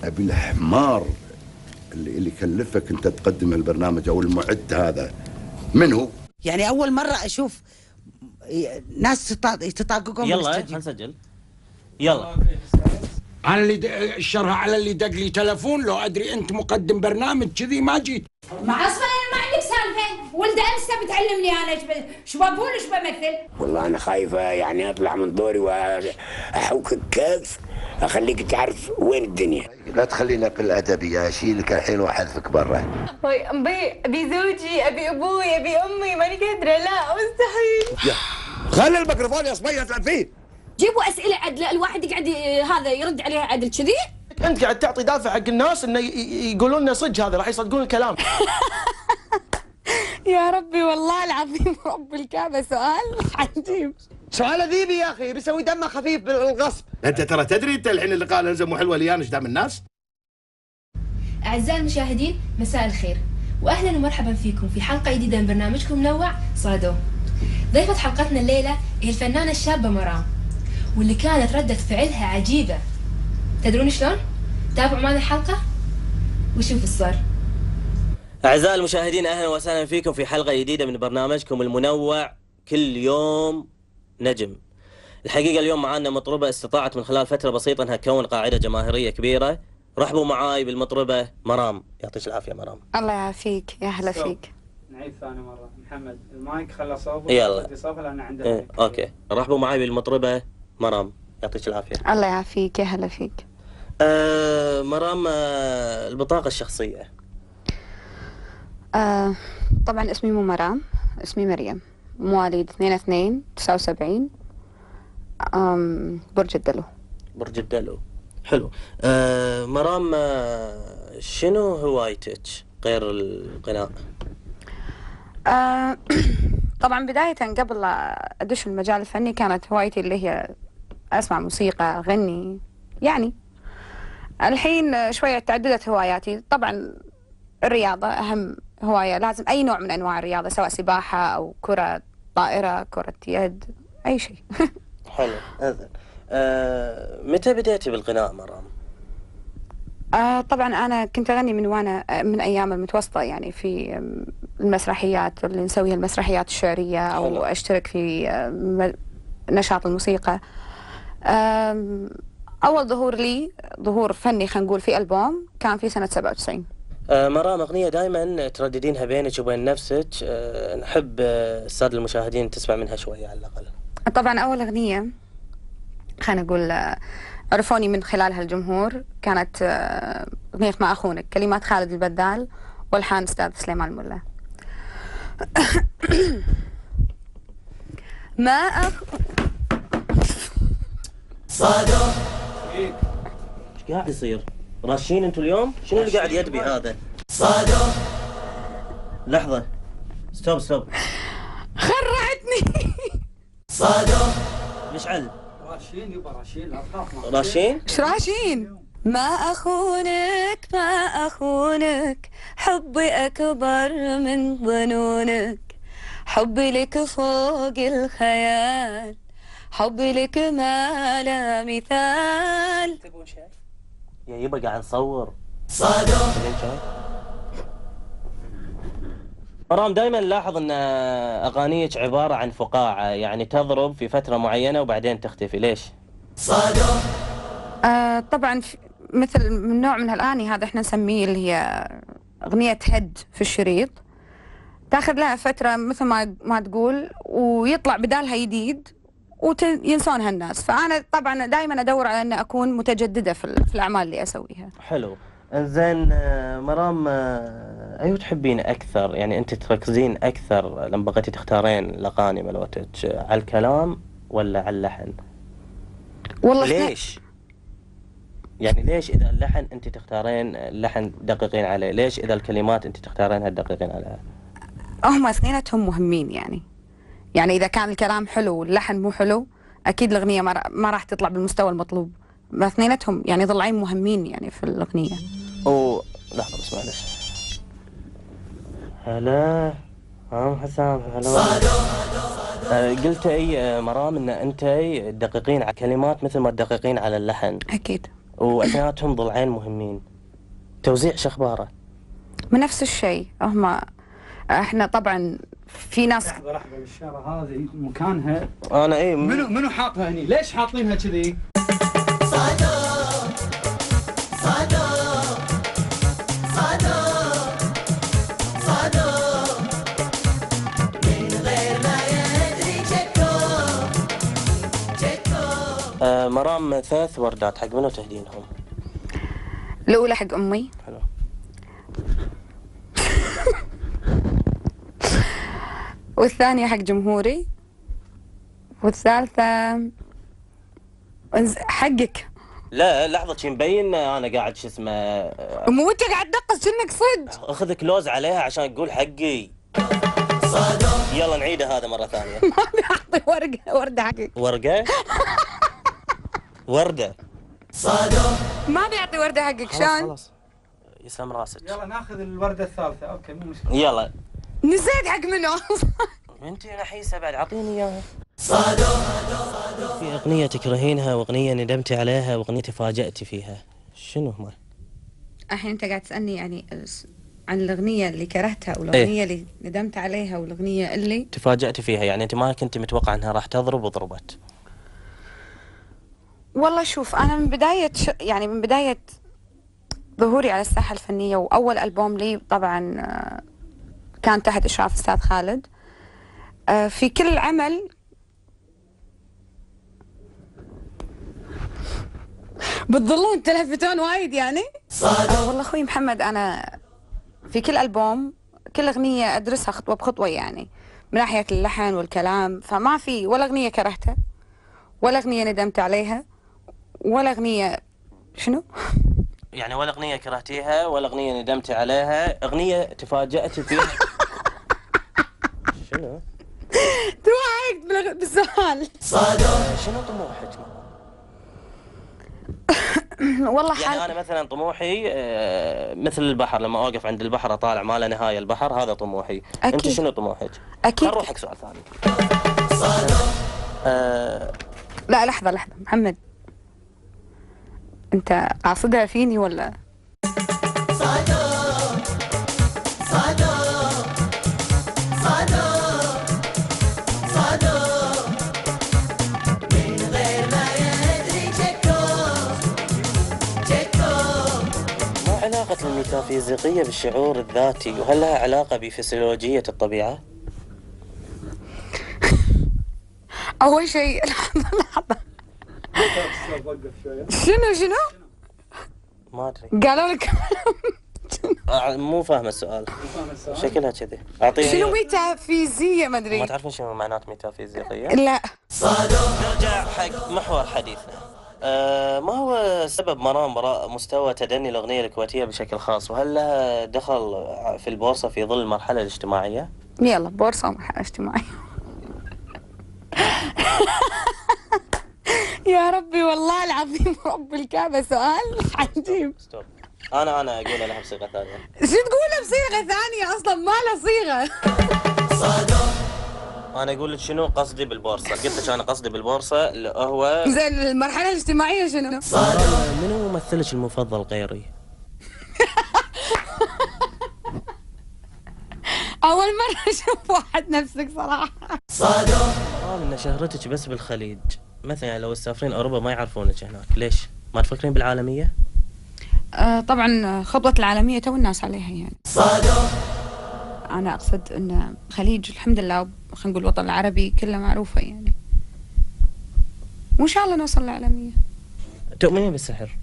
ابي الحمار اللي كلفك انت تقدم البرنامج او المعد هذا من هو؟ يعني اول مره اشوف ناس تطاققون يلا خلينا نسجل. يلا انا اللي الشرها على اللي دق لي تلفون، لو ادري انت مقدم برنامج كذي ما جيت. مع اصلا انا ما عندك سالفه، ولد امس بتعلمني انا شو بقول وش بمثل. والله انا خايفه يعني اطلع من دوري واحوكك كيف اخليك تعرف وين الدنيا. لا تخليني اقل ادبي، اشيلك الحين واحذفك برا. ابي زوجي، ابي ابوي، ابي امي، ماني قادره، لا مستحيل. خلي الميكروفون يا صبيه اطلع فيه. جيبوا اسئله عدله، الواحد يقعد هذا يرد عليها عدل كذي. انت قاعد تعطي دافع حق الناس انه يقولون لنا صدق، هذا راح يصدقون الكلام. يا ربي والله العظيم رب الكعبه سؤال عجيب. سؤال ذيبي يا اخي، بيسوي دمه خفيف بالغصب. انت ترى تدري انت الحين اللقاء نلزم مو حلوه ليان ايش دام الناس. اعزائي المشاهدين مساء الخير واهلا ومرحبا فيكم في حلقه جديده من برنامجكم منوع صادو. ضيفة حلقتنا الليله هي الفنانه الشابه مرام، واللي كانت ردة فعلها عجيبه. تدرون شلون؟ تابعوا معنا الحلقه وشوفوا ايش صار. أعزائي المشاهدين أهلا وسهلا فيكم في حلقة جديدة من برنامجكم المنوع كل يوم نجم. الحقيقة اليوم معانا مطربة استطاعت من خلال فترة بسيطة أنها تكون قاعدة جماهيرية كبيرة. رحبوا معاي بالمطربة مرام. يعطيك العافية مرام. الله يعافيك، يا هلا فيك. نعيد ثاني مرة. محمد المايك خلى صوبه. يلا. صوبه لأن عندنا. أوكي. رحبوا معاي بالمطربة مرام. يعطيك العافية. الله يعافيك، يا هلا فيك. مرام، البطاقة الشخصية. طبعا اسمي مو مرام، اسمي مريم، مواليد 2/2/79، برج الدلو. برج الدلو، حلو. مرام، شنو هوايتك غير الغناء؟ طبعا بداية قبل أدش المجال الفني كانت هوايتي اللي هي أسمع موسيقى، أغني يعني. الحين شوية تعددت هواياتي. طبعا الرياضة أهم هواية، لازم أي نوع من أنواع الرياضة، سواء سباحة أو كرة طائرة، كرة يد، أي شيء. حلو. أذن. متى بديتي بالغناء مرام؟ طبعا أنا كنت أغني من أيام المتوسطة، يعني في المسرحيات اللي نسويها، المسرحيات الشعرية، أو حلو. أشترك في نشاط الموسيقى. أول ظهور لي، ظهور فني خلينا نقول، في ألبوم كان في سنة 97. مرام، أغنية دائما ترددينها بينك وبين نفسك، نحب السادة المشاهدين تسمع منها شوية على الأقل. طبعا أول أغنية خلينا نقول عرفوني من خلالها الجمهور كانت أغنية ما أخونك، كلمات خالد البدال والحان أستاذ سليمان الملا. ما صادو. ايش قاعد يصير؟ راشين انتوا اليوم؟ شنو اللي قاعد يدبي هذا؟ صادو. لحظة، ستوب. خرعتني. صادو. مشعل. راشين يبا، راشين لا تخاف. راشين؟ ايش راشين؟ ما أخونك، حبي أكبر من ظنونك، حبي لك فوق الخيال، حبي لك ما لا مثال. تبون شاي؟ يا يبا قاعد نصور. صادو. تبين شاي؟ مرام، دائما نلاحظ ان اغانيك عبارة عن فقاعة، يعني تضرب في فترة معينة وبعدين تختفي، ليش؟ صادو. طبعا مثل من نوع من هالأغاني هذا احنا نسميه اللي هي أغنية هد في الشريط، تاخذ لها فترة مثل ما تقول، ويطلع بدالها جديد وينسونها الناس. فأنا طبعا دائما أدور على أن أكون متجددة في الأعمال اللي أسويها. حلو. انزين مرام، أيوة تحبين أكثر؟ يعني أنت تركزين أكثر لما بغيتي تختارين الأغاني مالتك على الكلام ولا على اللحن؟ والله ليش؟ يعني ليش إذا اللحن أنت تختارين اللحن دقيقين عليه؟ ليش إذا الكلمات أنت تختارينها دقيقين عليها؟ هم اثنيناتهم مهمين يعني إذا كان الكلام حلو واللحن مو حلو أكيد الأغنية ما راح تطلع بالمستوى المطلوب. اثنيناتهم يعني ضلعين مهمين يعني في الأغنية. لحظة بس معلش. هلا حسام، هلا. قلت مرام ان انت تدققين على الكلمات مثل ما تدققين على اللحن. اكيد. واثنيناتهم ضلعين مهمين. توزيع شخباره؟ من نفس الشيء هم. احنا طبعا في ناس لحظة الشارة هذه مكانها انا اي منو حاطها هني؟ ليش حاطينها كذي؟ مرام 3 وردات حق منو تهدينهم؟ الأولى حق أمي. حلو. والثانية حق جمهوري. والثالثة حقك. لا لحظة شي مبين انا قاعد شو اسمه مو انت قاعد تدقس كأنك صدق. اخذ كلوز عليها عشان تقول حقي. يلا نعيدها هذا مرة ثانية. ما بيعطي وردة حقك. ورقة؟ وردة. ما بيعطي وردة حقك شلون؟ خلاص يسلم راسك. يلا ناخذ الوردة الثالثة. اوكي مو مشكلة. يلا. نسيت حق منو؟ انت نحيسة بعد اعطيني اياها. في اغنية تكرهينها واغنية ندمتي عليها واغنية تفاجأتي فيها، شنو هما؟ الحين انت قاعد تسألني يعني عن الأغنية اللي كرهتها والأغنية اللي ندمت عليها والأغنية اللي تفاجأتي فيها، يعني انت ما كنت متوقع انها راح تضرب وضربت. والله شوف أنا من بداية ظهوري على الساحة الفنية وأول ألبوم لي طبعا كان تحت إشراف أستاذ خالد. في كل عمل بتظلون تلفتون وايد يعني؟ والله أخوي محمد أنا في كل ألبوم كل أغنية أدرسها خطوة بخطوة يعني من ناحية اللحن والكلام، فما في ولا أغنية كرهتها ولا أغنية ندمت عليها ولا أغنية شنو؟ يعني ولا أغنية كرهتيها ولا أغنية ندمتي عليها، أغنية تفاجأتي فيها. شنو؟ توهقت بالسؤال. شنو طموحك؟ والله يعني أنا مثلا طموحي مثل البحر، لما أوقف عند البحر أطالع ما لا نهاية البحر، هذا طموحي. أكيد. أنت شنو طموحك؟ أكيد. نروح حق سؤال ثاني. لا لحظة محمد أنت قاصدها فيني ولا؟ علاقة الميتافيزيقية بالشعور الذاتي، وهل لها علاقة بفسيولوجية الطبيعة؟ أول شيء لحظة شنو؟ ما أدري. قالوا لك مو فاهم السؤال. شكلها كذي. أعطيني. شنو ميتافيزية ما أدري. ما تعرفين شنو معنات ميتافيزيقية؟ لا. نرجع حق محور حديثنا. ما هو سبب مرام براء مستوى تدني الأغنية الكويتية بشكل خاص، وهل لها دخل في البورصة في ظل المرحلة الاجتماعية؟ يلا بورصة ومرحلة اجتماعية. يا ربي والله العظيم رب الكعبة سؤال عجيب. ستوب. أنا أقول لها بصيغة ثانية. شو تقولها بصيغة ثانية أصلا ما له صيغة. أنا أقول لك شنو قصدي بالبورصة، قلت لك أنا قصدي بالبورصة اللي هو زين المرحلة الاجتماعية شنو؟ منو ممثلك المفضل غيري؟ أول مرة أشوف واحد نفسك صراحة. إن شهرتك بس بالخليج، مثلا يعني لو تسافرين أوروبا ما يعرفونك هناك، ليش؟ ما تفكرين بالعالمية؟ طبعا خطوة العالمية تو الناس عليها يعني. أنا أقصد أن الخليج الحمد لله خلينا نقول الوطن العربي كله معروفة يعني، وإن شاء الله نوصل للعالمية. تؤمنين بالسحر؟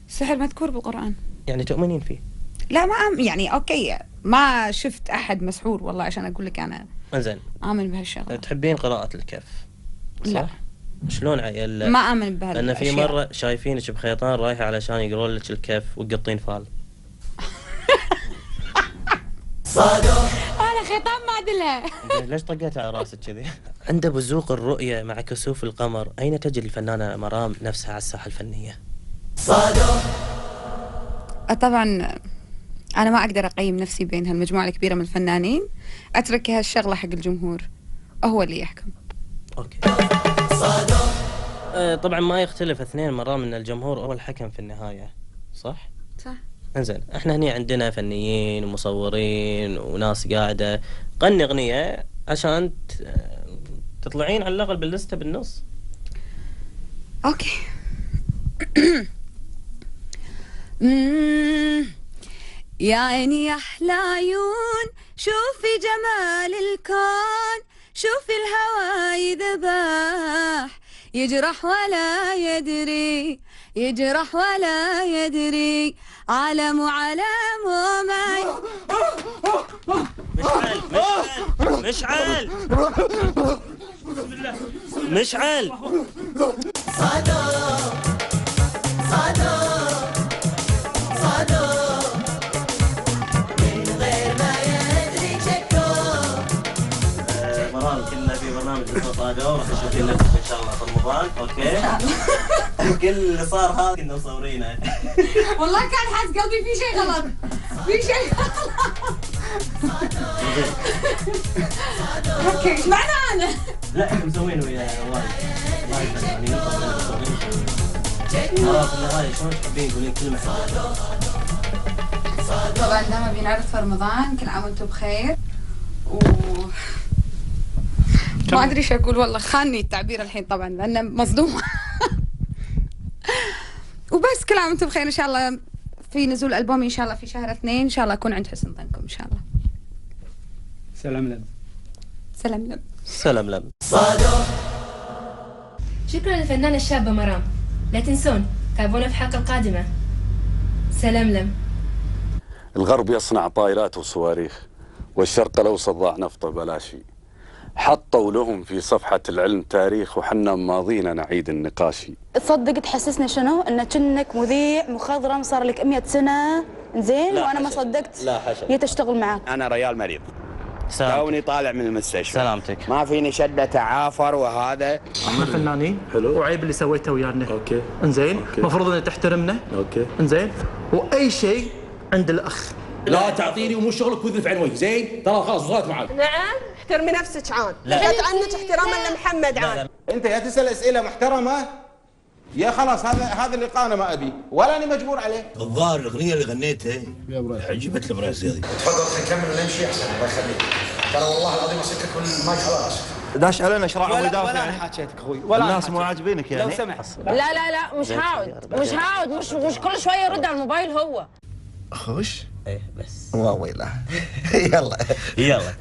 السحر مذكور بالقرآن. يعني تؤمنين فيه؟ لا ما يعني أوكي ما شفت أحد مسحور والله عشان أقول لك أنا زين آمن بهالشغلة. تحبين قراءة الكهف؟ صح؟ لا. شلون عيل؟ ما آمن بهالأشياء. لأن في مرة شايفينك بخيطان رايحة علشان يقرون لك الكهف وتقطين فال. أنا خيطان ما أدلها. ليش طقيت على راسك كذي؟ عند بزوق الرؤية مع كسوف القمر، أين تجد الفنانة مرام نفسها على الساحة الفنية؟ طبعا أنا ما أقدر أقيم نفسي بين هالمجموعة الكبيرة من الفنانين، أترك هالشغلة حق الجمهور هو اللي يحكم. أوكي. طبعا ما يختلف اثنين مرة من الجمهور هو الحكم في النهاية، صح؟ صح. انزين احنا هني عندنا فنيين ومصورين وناس قاعدة غني اغنية عشان تطلعين على الاقل باللستة بالنص. اوكي. يا عيني يا احلى عيون، شوفي جمال الكون، شوفي الهوى يذبح، يجرح ولا يدري، يجرح ولا يدري، علم وعلم وما مشعل مشعل صادق صادق صادق من غير ما يدري شكو. مرام كنا في برنامج اسمه صادق، راح تشوفين نفسك ان شاء الله في رمضان، اوكي؟ كل اللي صار هذا كنا مصورينه. والله كان حاس قلبي في شيء غلط، في شيء غلط. اوكي ايش معنى انا؟ لا احنا مسوين ويا وايد فنانين مرام في النهاية شلون تحبين تقولين كلمة حلوة؟ طبعا دائما بينعرض في رمضان، كل عام وانتم بخير. ما ادري ايش اقول، والله خاني التعبير الحين طبعا لانه مصدومه. وبس كل عام وانتم بخير، ان شاء الله في نزول البومي ان شاء الله في شهر 2، ان شاء الله اكون عند حسن ظنكم ان شاء الله. سلام لم. سلام لم. سلام لم. شكرا للفنانة الشابة مرام. لا تنسون تابعونا في الحلقة القادمة. سلام لم. الغرب يصنع طائرات وصواريخ، والشرق الأوسط ضاع نفطه بلاشي. حطوا لهم في صفحة العلم تاريخ، وحنا ماضينا نعيد النقاشي. تصدق تحسسني شنو؟ ان كأنك مذيع مخضرم صار لك 100 سنة، زين؟ وانا ما صدقت. لا حشا. جيت اشتغل معاك. انا ريال مريض، توني طالع من المستشفى. سلامتك. ما فيني شدة تعافر وهذا. احنا فنانين حلو، وعيب اللي سويته ويانا. اوكي انزين، المفروض ان تحترمنا. اوكي انزين، واي شيء عند الاخ. لا تعطيني ومو شغلك وذل في عين وجهي، زين؟ ترى خلاص وصلت معاك. نعم، احترمي نفسك عاد. لا. حط عنك احتراما لمحمد عاد. انت يا تسال اسئله محترمه يا خلاص، هذا اللقاء انا ما ابي ولا انا مجبور عليه. الظاهر الاغنيه اللي غنيتها عجبت المراس هذه. تفضل نكمل ونمشي احسن، الله يخليك. ترى والله العظيم اسكك والمايك خلاص. داش علينا شراع ولا ويدافع. انا حاكيتك اخوي، ولا الناس مو عاجبينك يعني. لو سمحت. لا مش هقعد مش كل شوية يرد على الموبايل هو. اخوش؟ ايه بس واويلا. يلا يلا.